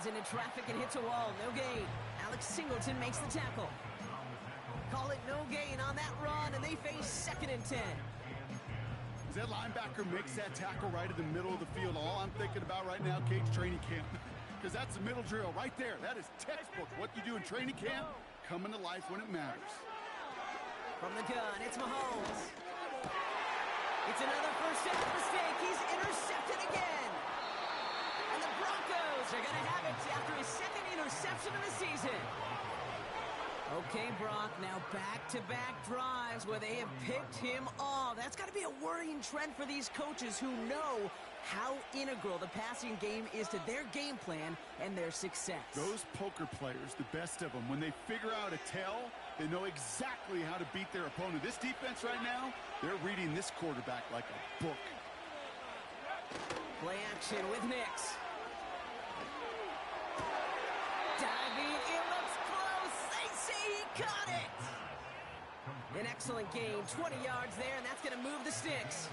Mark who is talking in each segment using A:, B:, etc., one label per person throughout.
A: Runs into traffic and hits a wall. No gain. Alex Singleton makes the tackle. Call it no gain on that run, and they face 2nd and 10.
B: As that linebacker makes that tackle right in the middle of the field, all I'm thinking about right now, Kate's training camp. Because that's the middle drill right there. That is textbook. What you do in training camp, coming to life when it matters.
A: From the gun, it's Mahomes. It's another first down mistake. He's intercepted again. And the Broncos are going to have it after his 2nd interception of the season. Okay, Brock, now back-to-back drives where they have picked him off. That's got to be a worrying trend for these coaches who know how integral the passing game is to their game plan and their success. Those
B: poker players, the best of them, when they figure out a tell, they know exactly how to beat their opponent. This defense right now, they're reading this quarterback like a book.
A: Play action with Nix. Diving, it looks close. They say he caught it. An excellent gain, 20 yards there, and that's going to move the sticks.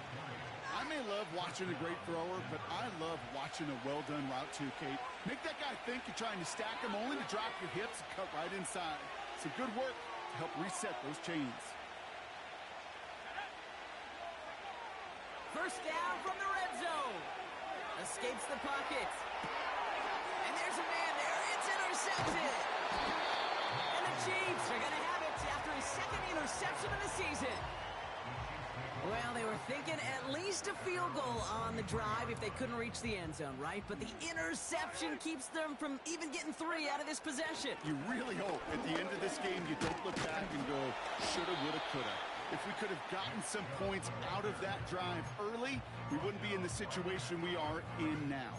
B: I may love watching a great thrower, but I love watching a well-done route too, Kate. Make that guy think you're trying to stack him, only to drop your hips and cut right inside. Some good work to help reset those chains.
A: First down from the red zone. Escapes the pocket. And there's a man there. It's intercepted. And the Chiefs are going to have it after his 2nd interception of the season. Well, they were thinking at least a field goal on the drive if they couldn't reach the end zone, right? But the interception keeps them from even getting 3 out of this possession.
B: You really hope at the end of this game you don't look back and go, shoulda, woulda, coulda. If we could have gotten some points out of that drive early, we wouldn't be in the situation we are in now.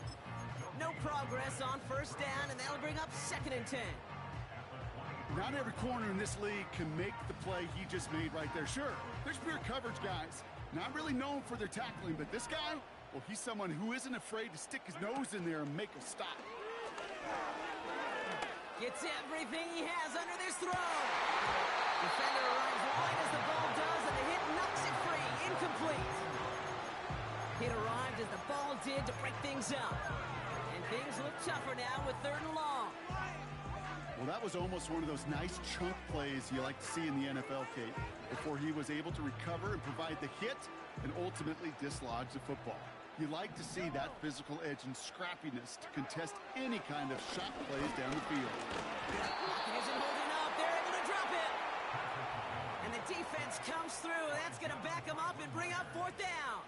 A: No progress on first down, and that'll bring up 2nd and 10.
B: Not every corner in this league can make the play he just made right there. Sure, there's pure coverage guys. Not really known for their tackling, but this guy, well, he's someone who isn't afraid to stick his nose in there and make a stop.
A: Gets everything he has under this throw. Defender arrives wide as the ball does, and the hit knocks it free. Incomplete. Hit arrived as the ball did to break things up. And things look tougher now with 3rd and long.
B: Well, that was almost one of those nice chunk plays you like to see in the NFL, Kate, before he was able to recover and provide the hit and ultimately dislodge the football. You like to see that physical edge and scrappiness to contest any kind of shot plays down the field.
A: Pocket isn't holding up. They're able to drop it. And the defense comes through. That's going to back them up and bring up 4th down.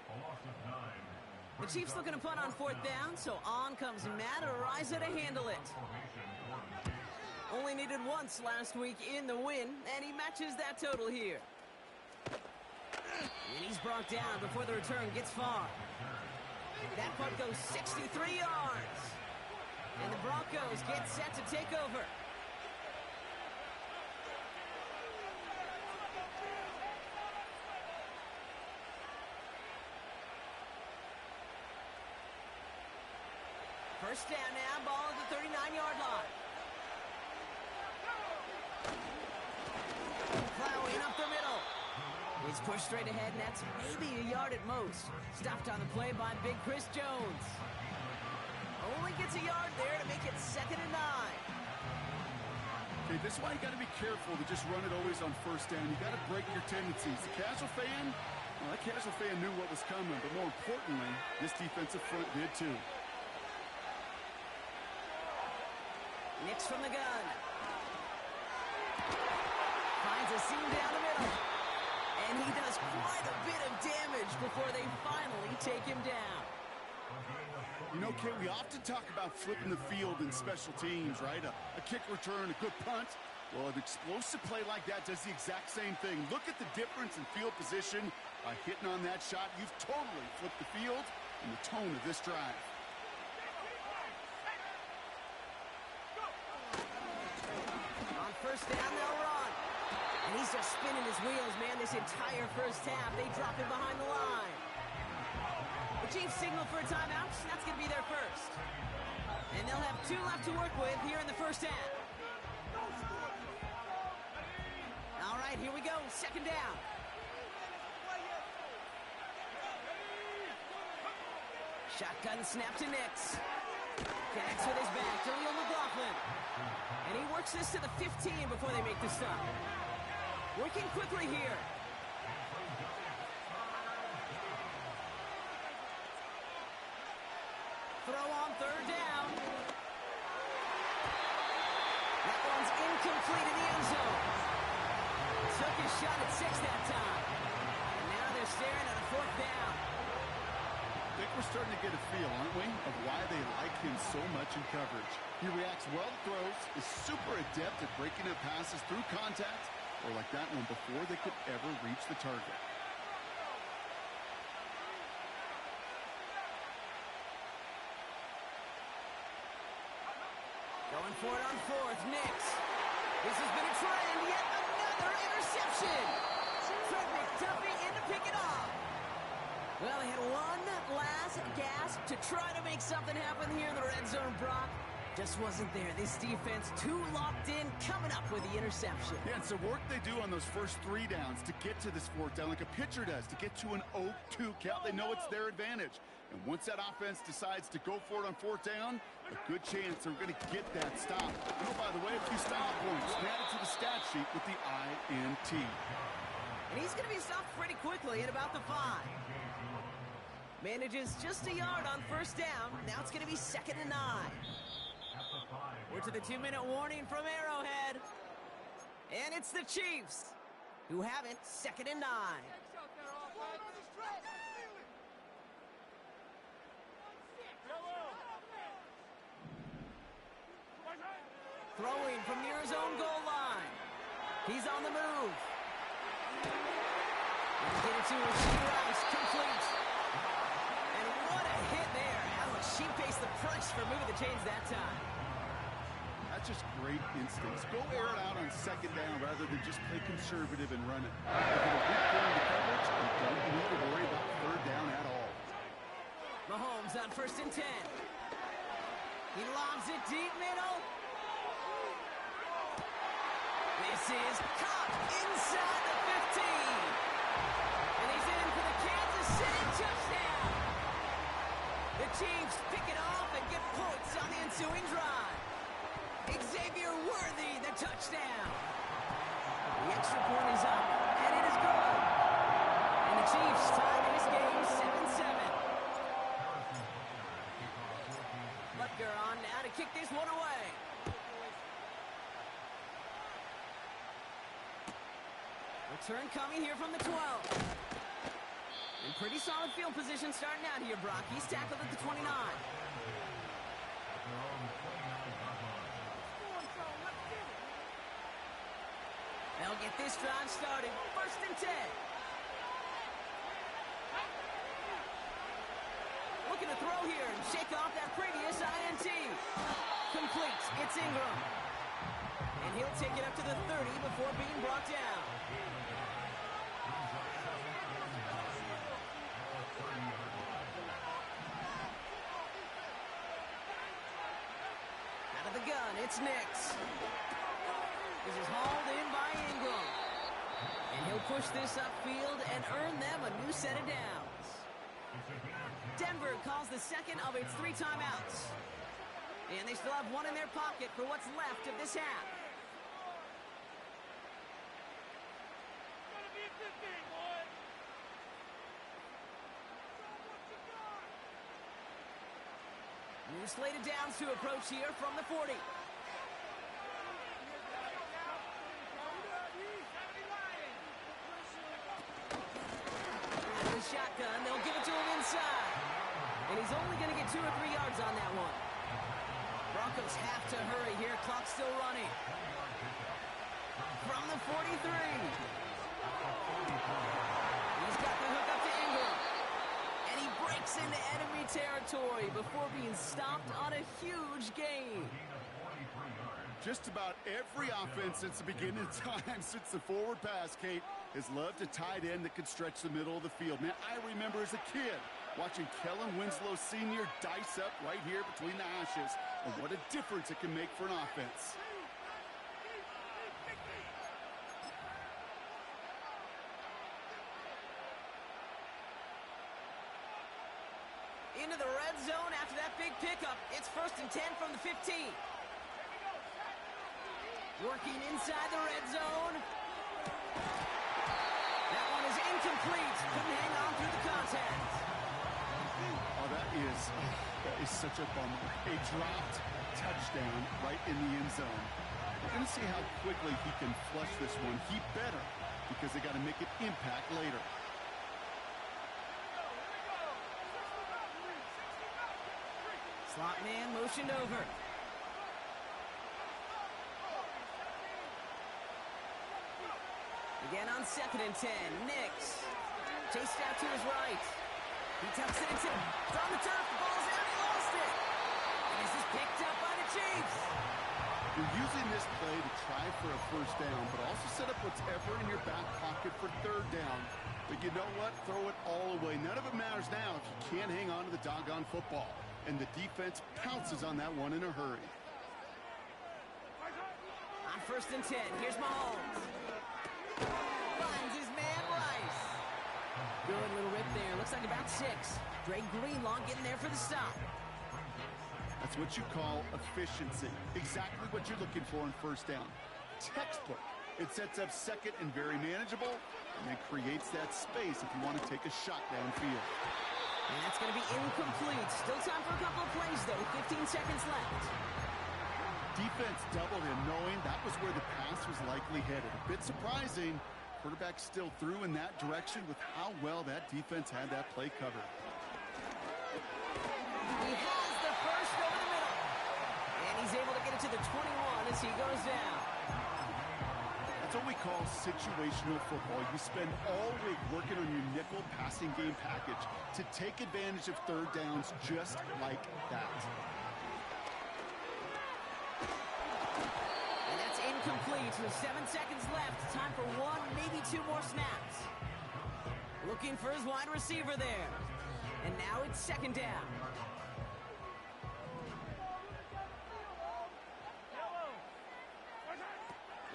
A: The Chiefs looking to punt on 4th down, so on comes Matt Araiza to handle it. Only needed once last week in the win, and he matches that total here. And he's brought down before the return gets far. That punt goes 63 yards. And the Broncos get set to take over. First down now, ball at the 39-yard line. Plowing up the middle. He's pushed straight ahead, and that's maybe a yard at most. Stopped on the play by Big Chris Jones. Only gets a yard there to make it 2nd and 9.
B: Okay, this is why you got to be careful to just run it always on first down. You got to break your tendencies. The casual fan, well, that casual fan knew what was coming, but more importantly, this defensive front did too.
A: Nix from the gun. Finds a seam down the middle. And he does quite a bit of damage before they finally take him down.
B: You know, Kate, we often talk about flipping the field in special teams, right? A kick return, a good punt. Well, an explosive play like that does the exact same thing. Look at the difference in field position by hitting on that shot. You've totally flipped the field and the tone of this drive.
A: On first down, they'll run. And he's just spinning his wheels, man, this entire first half. They drop him behind the line. The Chiefs signal for a timeout. That's going to be their first. And they'll have 2 left to work with here in the first half. All right, here we go. 2nd down. Shotgun snap to Nix. Connects with his back, Jaleel McLaughlin. And he works this to the 15 before they make the stop. Working quickly here. Throw on third down. That one's incomplete in the end zone. Took his shot at 6 that time. And now they're staring at a fourth down.
B: I think we're starting to get a feel, aren't we, of why they like him so much in coverage. He reacts well to throws, is super adept at breaking up passes through contact, or like that one before they could ever reach the target.
A: Going for it on fourth, Nix. This has been a trend, yet another interception. Fred McDuffie in to pick it off. Well, they had one last gasp to try to make something happen here in the red zone, Brock. Just wasn't there. This defense too locked in, coming up with the interception.
B: Yeah, it's the work they do on those first 3 downs to get to this fourth down, like a pitcher does, to get to an 0-2 count. They know it's their advantage. And once that offense decides to go for it on fourth down, a good chance they're going to get that stop. And oh, by the way, a few stop points added to the stat sheet with the INT.
A: And he's going to be stopped pretty quickly at about the 5. Manages just a yard on first down. Now it's going to be 2nd and 9. We're to the 2-minute warning from Arrowhead. And it's the Chiefs, who have it 2nd and 9. Throwing from near his own goal line. He's on the move. Get it to Rasheed Rice, complete. And what a hit there. Alex, she faced the price for moving the chains that time.
B: That's just great instincts. Go air it out on 2nd down rather than just play conservative and run it. If it'll weak point the coverage, you don't need to worry about 3rd down at all.
A: Mahomes on 1st and 10. He lobs it deep middle. This is caught inside the 15. And he's in for the Kansas City touchdown. The Chiefs pick it off and get points on the ensuing drive. Xavier Worthy, the touchdown. The extra point is up, and it is good. And the Chiefs tie this game 7-7. Butker on now to kick this one away. Return coming here from the 12. And pretty solid field position starting out here, Brock. He's tackled at the 29. They'll get this drive started. 1st and 10. Looking to throw here and shake off that previous INT. Complete. It's Ingram. And he'll take it up to the 30 before being brought down. Out of the gun, it's Nix. This is hauled in by Ingram. And he'll push this upfield and earn them a new set of downs. Denver calls the 2nd of its 3 timeouts. And they still have 1 in their pocket for what's left of this half. New slated downs to approach here from the 40. The shotgun, they'll give it to him inside. And he's only going to get 2 or 3 yards on that one. Broncos have to hurry here. Clock's still running. From the 43. He's got the hook up to Ingram. And he breaks into enemy territory before being stopped on a huge gain.
B: Just about every offense since the beginning of time, since the forward pass, Kate, has loved a tight end that could stretch the middle of the field. Man, I remember as a kid watching Kellen Winslow Sr. dice up right here between the hashes. And what a difference it can make for an offense.
A: Into into the red zone after that big pickup. It's 1st and 10 from the 15. Working inside the red zone. That one is incomplete. Couldn't hang on through the contact.
B: Oh, that is such a bummer. A dropped touchdown right in the end zone. We're going to see how quickly he can flush this one. He better, because they got to make it impact later.
A: Slot man motioned over. Again on 2nd and 10. Nix. Chased out to his right. He tucks it into on the turf. The ball's out. He lost it. And this is picked up by the Chiefs.
B: You're using this play to try for a 1st down, but also set up whatever in your back pocket for 3rd down. But you know what? Throw it all away. None of it matters now if you can't hang on to the doggone football. And the defense pounces on that one in a hurry.
A: On 1st and 10, here's Mahomes. Finds his man Rice. Good little rip there. Looks like about 6. Dre Greenlaw getting there for the stop.
B: That's what you call efficiency. Exactly what you're looking for in 1st down. Textbook. It sets up 2nd and very manageable, and it creates that space if you want to take a shot downfield.
A: And that's going to be incomplete. Still time for a couple of plays, though. 15 seconds left.
B: Defense doubled him, knowing that was where the pass was likely headed. A bit surprising. Quarterback still threw in that direction with how well that defense had that play covered.
A: He has the first over the middle. And he's able to get it to the 21 as he goes down.
B: That's what we call situational football. You spend all week working on your nickel passing game package to take advantage of 3rd downs just like that.
A: And that's incomplete with 7 seconds left. Time for 1, maybe 2 more snaps. Looking for his wide receiver there. And now it's 2nd down.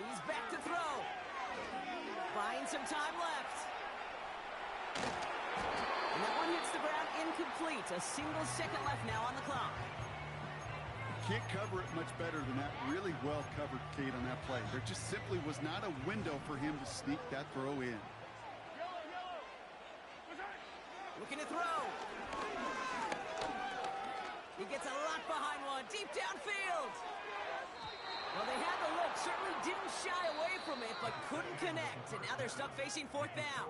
A: He's back to throw. Buying some time left. And that one hits the ground incomplete. A single second left now on the clock.
B: Can't cover it much better than that. Really well covered, Kate, on that play. There just simply was not a window for him to sneak that throw in.
A: Looking to throw. He gets a lot behind one. Deep downfield. Well, they had the look, certainly didn't shy away from it, but couldn't connect. And now they're stuck facing 4th down.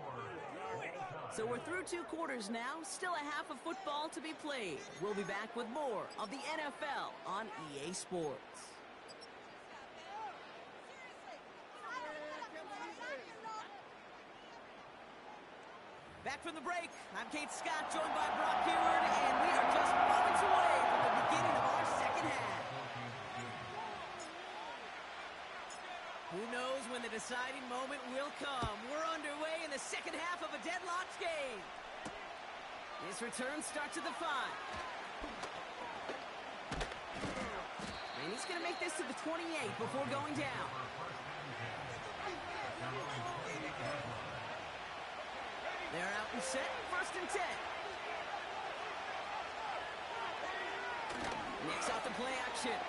A: So we're through 2 quarters now, still a half of football to be played. We'll be back with more of the NFL on EA Sports. Back from the break, I'm Kate Scott, joined by Brock Hayward, and we are just moments away from the beginning of our 2nd half. Who knows when the deciding moment will come? We're underway in the 2nd half of a deadlocked game. His return starts at the 5. And he's going to make this to the 28 before going down. They're out and set, 1st and 10. Knicks out the play action.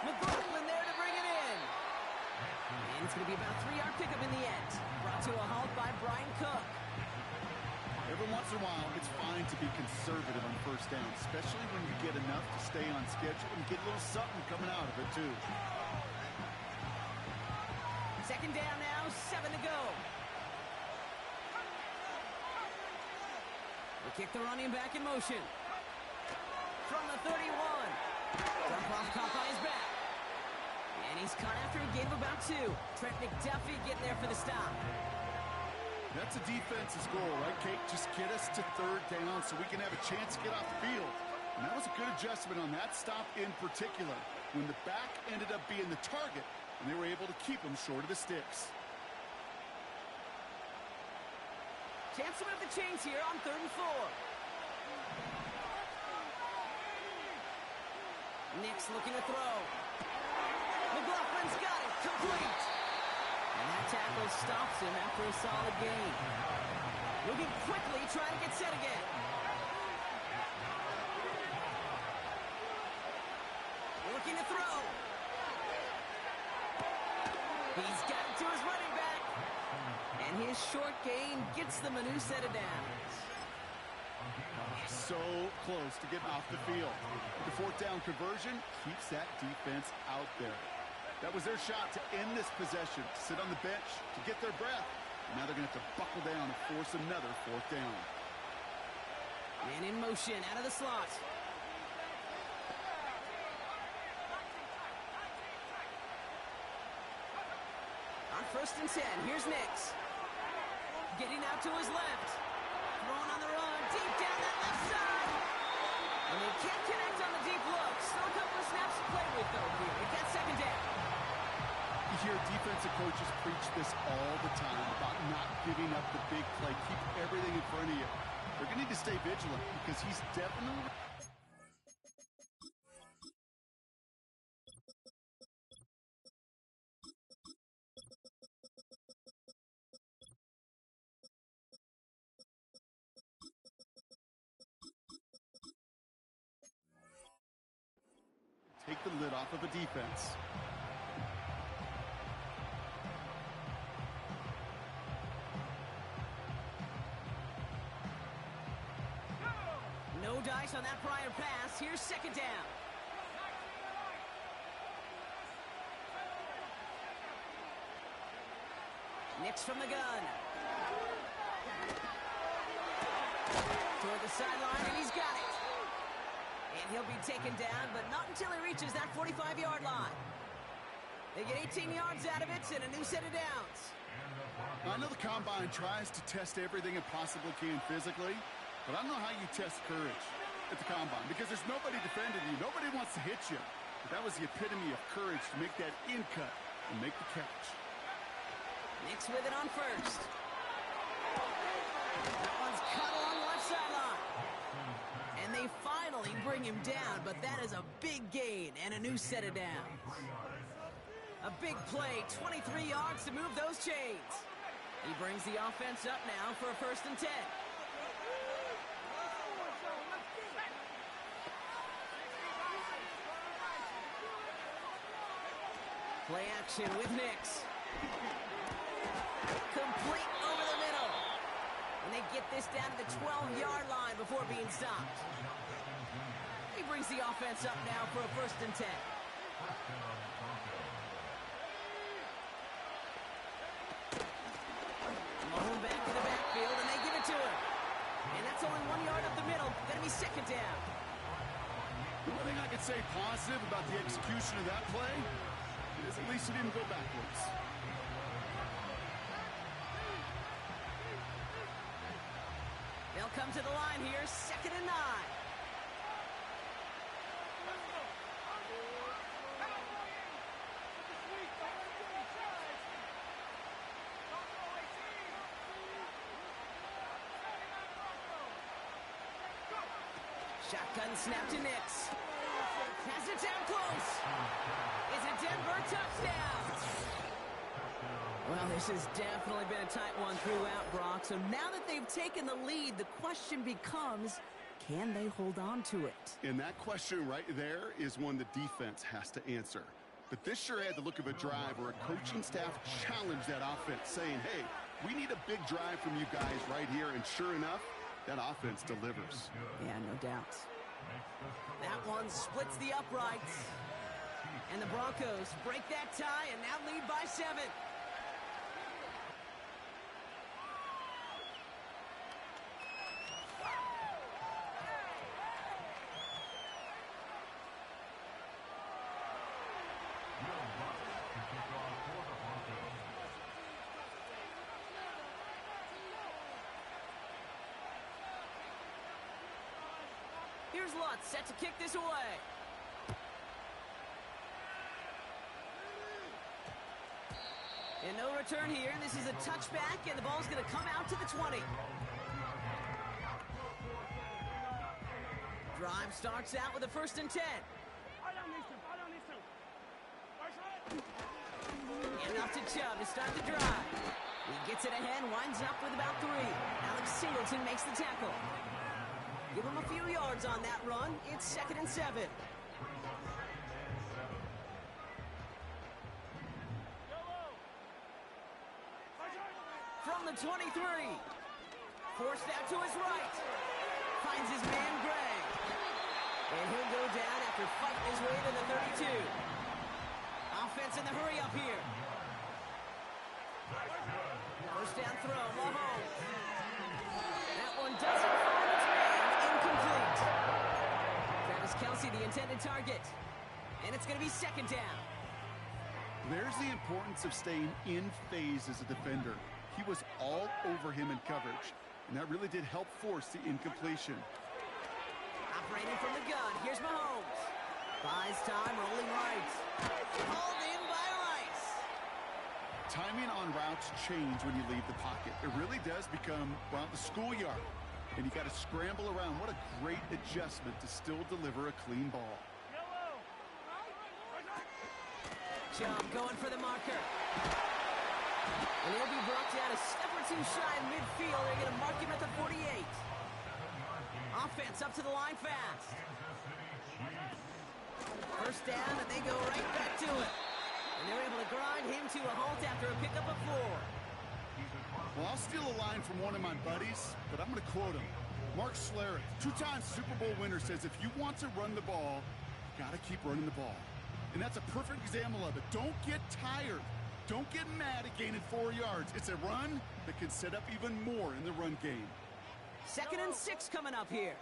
A: McLaughlin there to bring it in. And it's going to be about a 3-yard pickup in the end. Brought to a halt by Brian Cook.
B: Every once in a while, it's fine to be conservative on 1st down, especially when you get enough to stay on schedule and get a little something coming out of it, too.
A: 2nd down now, 7 to go. They kick the running back in motion. From the 31. Dump off caught by his back. And he's caught after a gain of about 2. Trent McDuffie getting there for the stop.
B: That's a defense's goal, right, Kate? Just get us to 3rd down so we can have a chance to get off the field. And that was a good adjustment on that stop in particular, when the back ended up being the target, and they were able to keep him short of the sticks.
A: Chance to move the chains here on 3rd and 4. Nix looking to throw. McLaughlin's got it. Complete. And that tackle stops him after a solid gain. Moving quickly, trying to get set again. Looking to throw. He's got it to his running back. And his short gain gets them a new set of downs.
B: So close to getting off the field. The fourth down conversion keeps that defense out there. That was their shot to end this possession, to sit on the bench, to get their breath. Now they're going to have to buckle down and force another fourth down.
A: Man in motion, out of the slot. On 1st and 10, here's Nix. Getting out to his left. Throwing on the run, deep down that left side. And they can't connect on the deep look. Still a couple of snaps to play with, though, here. They got 2nd down.
B: You hear defensive coaches preach this all the time about not giving up the big play. Keep everything in front of you. They're going to need to stay vigilant because he's definitely... Take the lid off of a defense.
A: No dice on that prior pass. Here's 2nd down. Nix from the gun. Toward the sideline, and he's got it. And he'll be taken down, but not until he reaches that 45-yard line. They get 18 yards out of it and a new set of downs.
B: I know the Combine tries to test everything it possibly can physically, but I don't know how you test courage at the Combine because there's nobody defending you. Nobody wants to hit you. But that was the epitome of courage to make that in cut and make the catch.
A: Nix with it on 1st. That one's cut along the left sideline. And they finally bring him down, but that is a big gain and a new set of downs. A big play, 23 yards to move those chains. He brings the offense up now for a 1st and 10. Play action with Nix. Complete over the middle. And they get this down to the 12-yard line before being stopped. He brings the offense up now for a 1st and 10. Mahomes back to the backfield, and they give it to him. And that's only 1 yard up the middle. Going to be 2nd down.
B: The one thing I could say positive about the execution of that play is at least it didn't go backwards.
A: They'll come to the line here, 2nd and 9. Shotgun snap to Nix. Has it down close. It's a Denver touchdown. Well, this has definitely been a tight one throughout, Brock. So now that they've taken the lead, the question becomes, can they hold on to it?
B: And that question right there is one the defense has to answer. But this sure had the look of a drive where a coaching staff challenged that offense, saying, hey, we need a big drive from you guys right here. And sure enough, that offense delivers.
A: Yeah, no doubt. That one splits the uprights. And the Broncos break that tie and now lead by 7. Here's Lutz set to kick this away. And no return here. This is a touchback, and the ball's going to come out to the 20. Drive starts out with a 1st and 10. And off to Chubb to start the drive. He gets it ahead, winds up with about 3. Alex Singleton makes the tackle. Give him a few yards on that run. It's 2nd and 7. From the 23. Forced out to his right. Finds his man, Gray. And he'll go down after fighting his way to the 32. Offense in the hurry up here. First down throw, Mahomes. That one doesn't find its man. Incomplete. Travis Kelce, the intended target. And it's going to be 2nd down.
B: There's the importance of staying in phase as a defender. He was all over him in coverage, and that really did help force the incompletion.
A: Operating from the gun, here's Mahomes. Buys time, rolling right. Hauled in by Rice.
B: Timing on routes change when you leave the pocket. It really does become, well, the schoolyard. And you got to scramble around. What a great adjustment to still deliver a clean ball.
A: Chubb going for the marker. And he'll be brought down a step or 2 shy in midfield. They're going to mark him at the 48. Offense up to the line fast. First down, and they go right back to it. And they're able to grind him to a halt after a pickup of 4.
B: Well, I'll steal a line from one of my buddies, but I'm going to quote him. Mark Schlereth, 2-time Super Bowl winner, says if you want to run the ball, you got to keep running the ball. And that's a perfect example of it. Don't get tired. Don't get mad at gaining 4 yards. It's a run that can set up even more in the run game.
A: 2nd and 6 coming up here.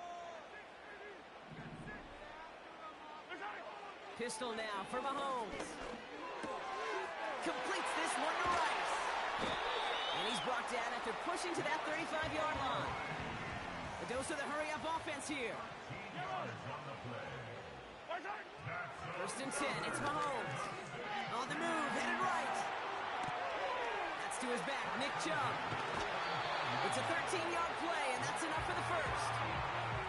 A: Pistol now for Mahomes. Completes this one to Rice. And he's brought down after pushing to that 35-yard line. A dose of the hurry-up offense here. 1st and 10, it's Mahomes. On the move, headed right. That's to his back, Nick Chubb. It's a 13-yard play, and that's enough for the first.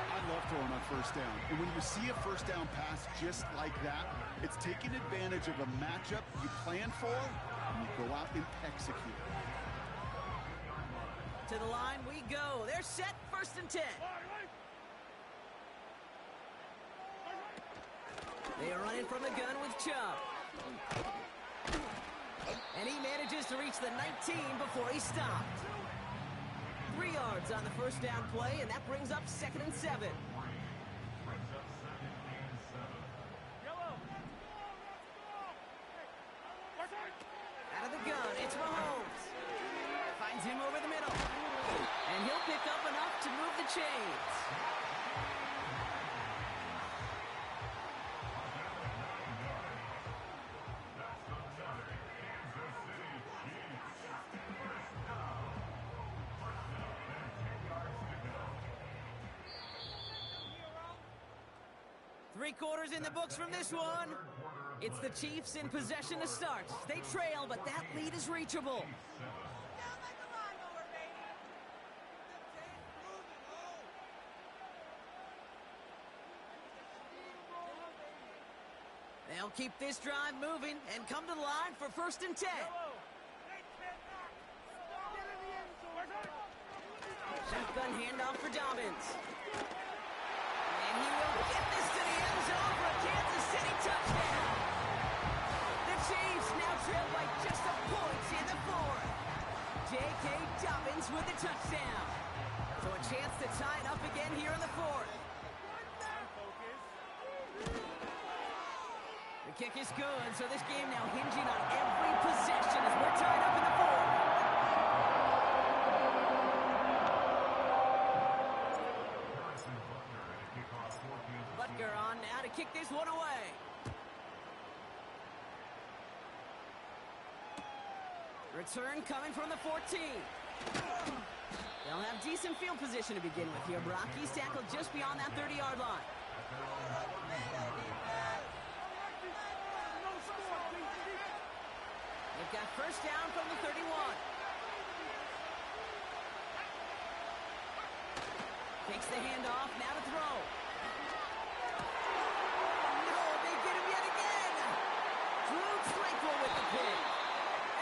B: I love throwing on first down. And when you see a first down pass just like that, it's taking advantage of a matchup you plan for, and you go out and execute.
A: To the line we go. They're set, 1st and 10. They are running from the gun with Chubb. And he manages to reach the 19 before he stopped. 3 yards on the first down play, and that brings up 2nd and 7. Out of the gun, it's Mahomes. Finds him over the middle. And he'll pick up enough to move the chains. Three quarters in the books from this one. It's the Chiefs in possession to start. They trail, but that lead is reachable. They'll keep this drive moving and come to the line for 1st and 10. Shotgun handoff for Dobbins. And he will get this to the end zone for a Kansas City touchdown. The Chiefs now trail by just a point in the 4th. J.K. Dobbins with the touchdown. So a chance to tie it up again here in the 4th. The kick is good, so this game now hinging on every possession as we're tied up in the 4th. Butker on now to kick this one away. Return coming from the 14. They'll have decent field position to begin with here. Brock, he's tackled just beyond that 30-yard line. They've got first down from the 31. Takes the handoff, now to throw. No, they get him yet again. Drew Tranquil with the pick.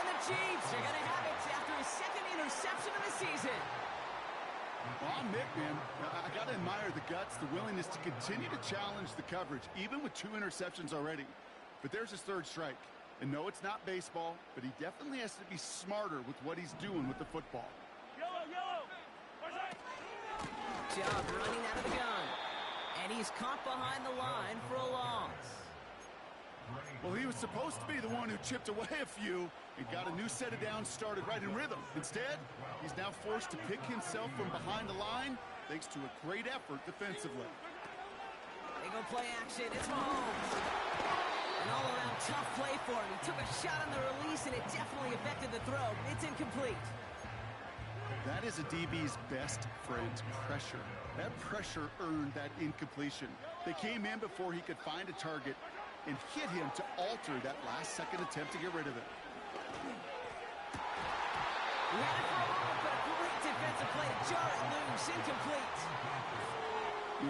A: And the Chiefs are going to have it after his second interception of the season.
B: Well, I'm Nick, man. I got to admire the guts, the willingness to continue to challenge the coverage, even with 2 interceptions already. But there's his 3rd strike. And no, it's not baseball, but he definitely has to be smarter with what he's doing with the football.
C: Yellow.
A: Job running out of the gun. And he's caught behind the line for a loss.
B: Well, he was supposed to be the one who chipped away a few and got a new set of downs started right in rhythm. Instead, he's now forced to pick himself from behind the line thanks to a great effort defensively.
A: They go play action. It's Mahomes. An all-around tough play for him. He took a shot on the release, and it definitely affected the throw. It's incomplete.
B: That is a DB's best friend, pressure. That pressure earned that incompletion. They came in before he could find a target and hit him to alter that last-second attempt to get rid of it.
A: He had it for a moment, but a great defensive play to jar it loose. Incomplete.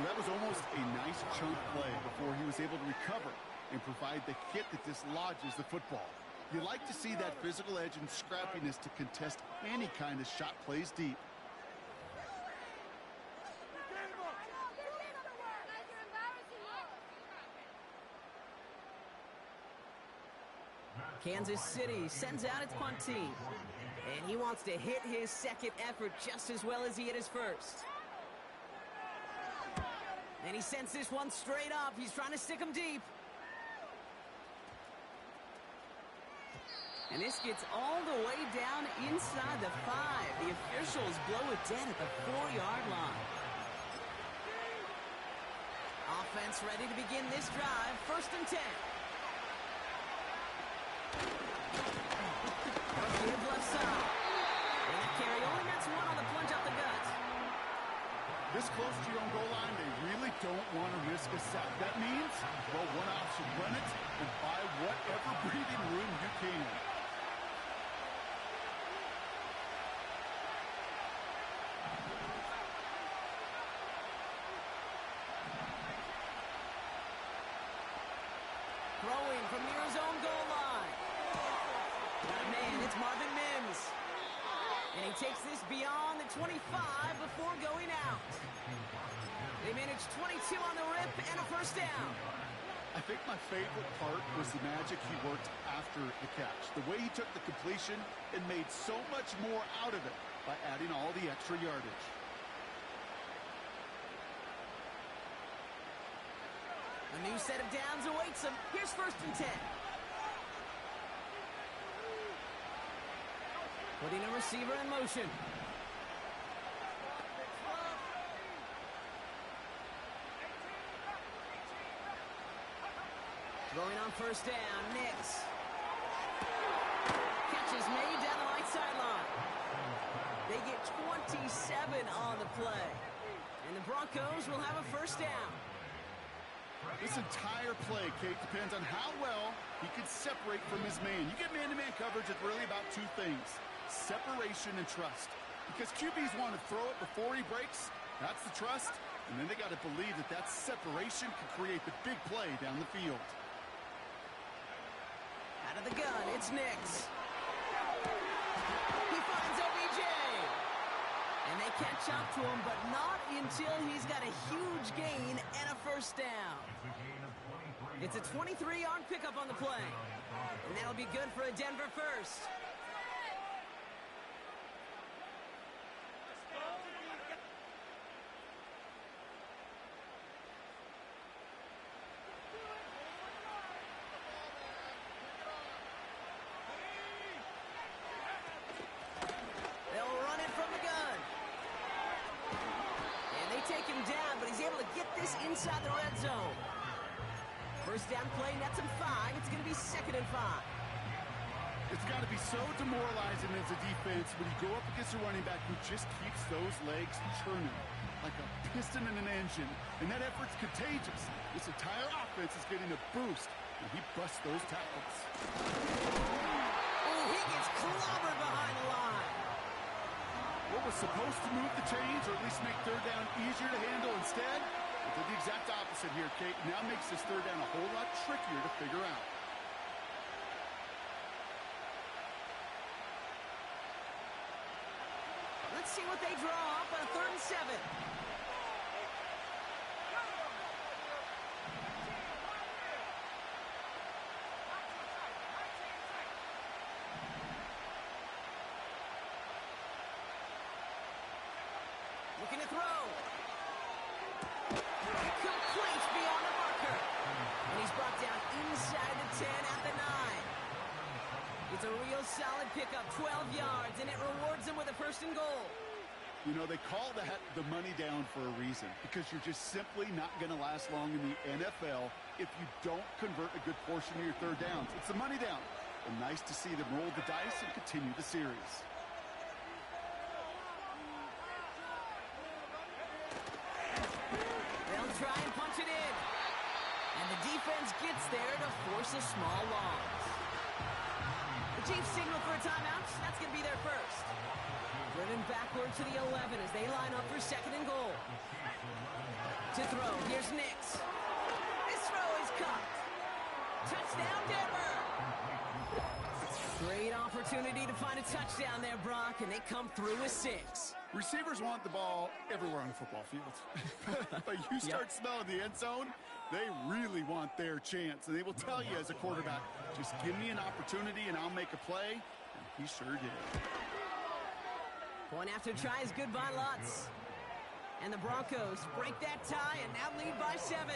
B: That was almost a nice chunk play before he was able to recover and provide the hit that dislodges the football. You like to see that physical edge and scrappiness to contest any kind of shot plays deep.
A: Kansas City sends out its punt team. And he wants to hit his 2nd effort just as well as he hit his 1st. And he sends this one straight up. He's trying to stick him deep. And this gets all the way down inside the 5. The officials blow it dead at the 4-yard line. Offense ready to begin this drive. 1st and 10. Give left side. And that carry only gets 1 on the plunge up the gut.
B: This close to your own goal line, they really don't want to risk a sack. That means, well, one option, run it and buy whatever breathing room you can.
A: Throwing from near his own goal line. It's Marvin Mims. And he takes this beyond the 25 before going out. They managed 22 on the rip and a 1st down.
B: I think my favorite part was the magic he worked after the catch. The way he took the completion and made so much more out of it by adding all the extra yardage.
A: A new set of downs awaits him. Here's 1st and 10. Putting a receiver in motion. Throwing on 1st down, Nix. Catch is made down the right sideline. They get 27 on the play. And the Broncos will have a 1st down.
B: This entire play, Kate, depends on how well he can separate from his man. You get man-to-man coverage, it's really about 2 things. Separation and trust. Because QBs want to throw it before he breaks. That's the trust. And then they got to believe that that separation can create the big play down the field.
A: Out of the gun, it's Nix. He finds OBJ. And they catch up to him, but not until he's got a huge gain and a 1st down. It's a 23-yard pickup on the play. And that'll be good for a Denver 1st. Inside the red zone. 1st down play, nets him 5. It's going to be 2nd and 5.
B: It's got to be so demoralizing as a defense when you go up against a running back who just keeps those legs churning like a piston in an engine. And that effort's contagious. This entire offense is getting a boost, and he busts those tackles.
A: Oh, he gets clobbered behind the line.
B: What was supposed to move the chains, or at least make 3rd down easier to handle, instead did the exact opposite here, Kate. Now makes this 3rd down a whole lot trickier to figure out.
A: Let's see what they draw up on a 3rd and 7. Looking to throw. Complete beyond the marker. And he's brought down inside the 10 at the 9. It's a real solid pickup, 12 yards, and it rewards him with a 1st and goal.
B: You know, they call that the money down for a reason, because you're just simply not going to last long in the NFL if you don't convert a good portion of your 3rd downs. It's the money down. And nice to see them roll the dice and continue the series.
A: They'll try and punch it in. And the defense gets there to force a small loss. The Chiefs signal for a timeout. That's going to be their first. Driven backwards to the 11 as they line up for 2nd and goal. To throw, here's Nix. This throw is caught. Touchdown, Denver. Great opportunity to find a touchdown there, Brock, and they come through with 6.
B: Receivers want the ball everywhere on the football field. But you start smelling the end zone, they really want their chance. And they will tell you as a quarterback, just give me an opportunity and I'll make a play. And he sure did.
A: Point after try is good by Lutz. And the Broncos break that tie and now lead by 7.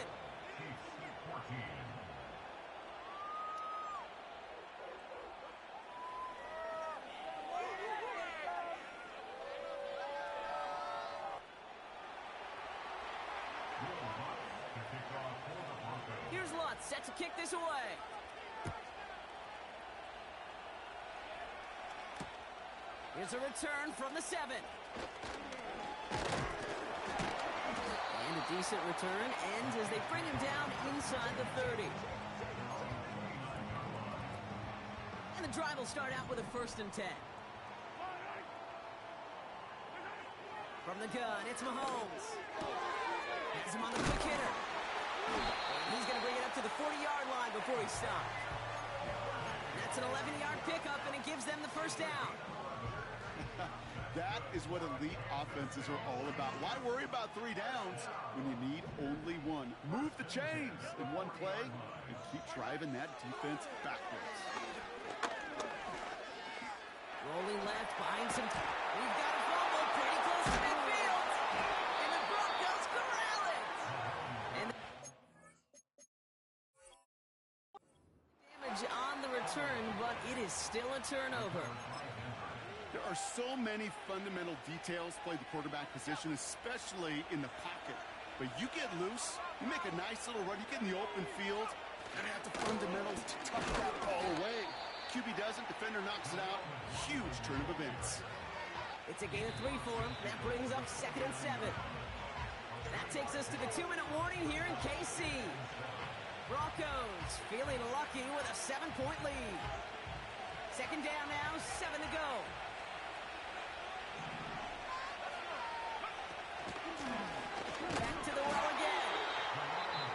A: Here's Lutz, set to kick this away. Here's a return from the 7. And a decent return ends as they bring him down inside the 30. And the drive will start out with a 1st and 10. From the gun, it's Mahomes. Has him on the quick hitter. And he's going to bring it up to the 40-yard line before he stops. That's an 11-yard pickup, and it gives them the 1st down.
B: That is what elite offenses are all about. Why worry about 3 downs when you need only 1? Move the chains in one play and keep driving that defense backwards.
A: Rolling left, behind some... We've got a fumble pretty close to midfield. And the Broncos corral it. And damage on the return, but it is still a turnover.
B: There are so many fundamental details play the quarterback position, especially in the pocket. But you get loose, you make a nice little run, you get in the open field, and you have the fundamentals to tuck that ball away. QB doesn't, defender knocks it out. Huge turn of events.
A: It's a gain of 3 for him. That brings up 2nd and 7. That takes us to the 2-minute warning here in KC. Broncos feeling lucky with a 7-point lead. 2nd down now, 7 to go. Back to the well again.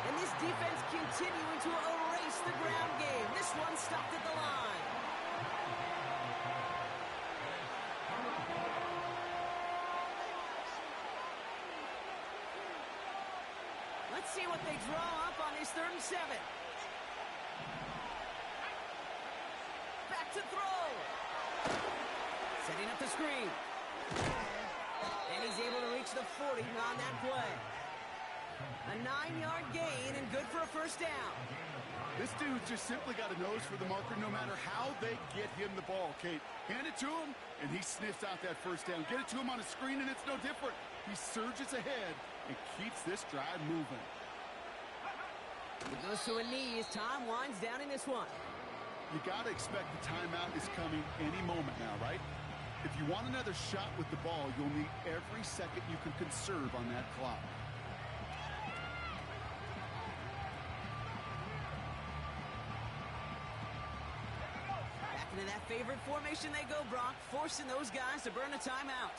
A: And this defense continuing to erase the ground game. This one stopped at the line. Let's see what they draw up on this 3rd and 7. Back to throw. Setting up the screen. And he's able to reach the 40 on that play. A 9-yard gain and good for a 1st down.
B: This dude just simply got a nose for the marker no matter how they get him the ball, Kate. Hand it to him, and he sniffs out that 1st down. Get it to him on a screen, and it's no different. He surges ahead and keeps this drive moving.
A: He goes to a knee as time winds down in this one.
B: You got to expect the timeout is coming any moment now, right? If you want another shot with the ball, you'll need every second you can conserve on that clock.
A: Back into that favorite formation they go, Brock, forcing those guys to burn a timeout.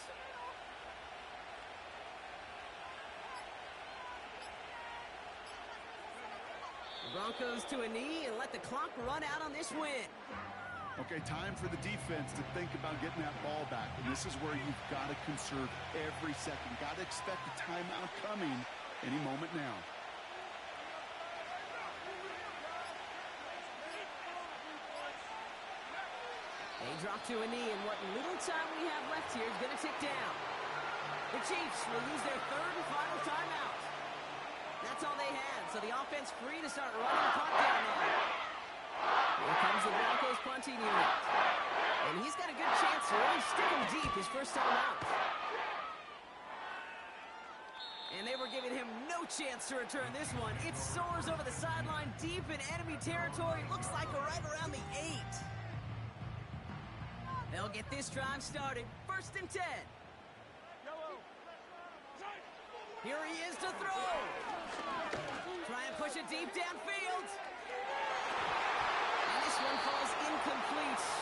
A: The Broncos to a knee and let the clock run out on this win.
B: Okay, time for the defense to think about getting that ball back. And this is where you've got to conserve every second. Got to expect a timeout coming any moment now.
A: They drop to a knee, and what little time we have left here is going to tick down. The Chiefs will use their third and final timeout. That's all they had, so the offense free to start running the punt down now. Here comes the Broncos punting unit. And he's got a good chance to really stick him deep his first time out. And they were giving him no chance to return this one. It soars over the sideline deep in enemy territory. Looks like right around the 8. They'll get this drive started. 1st and 10. Here he is to throw. Try and push it deep downfield. And this one falls incomplete.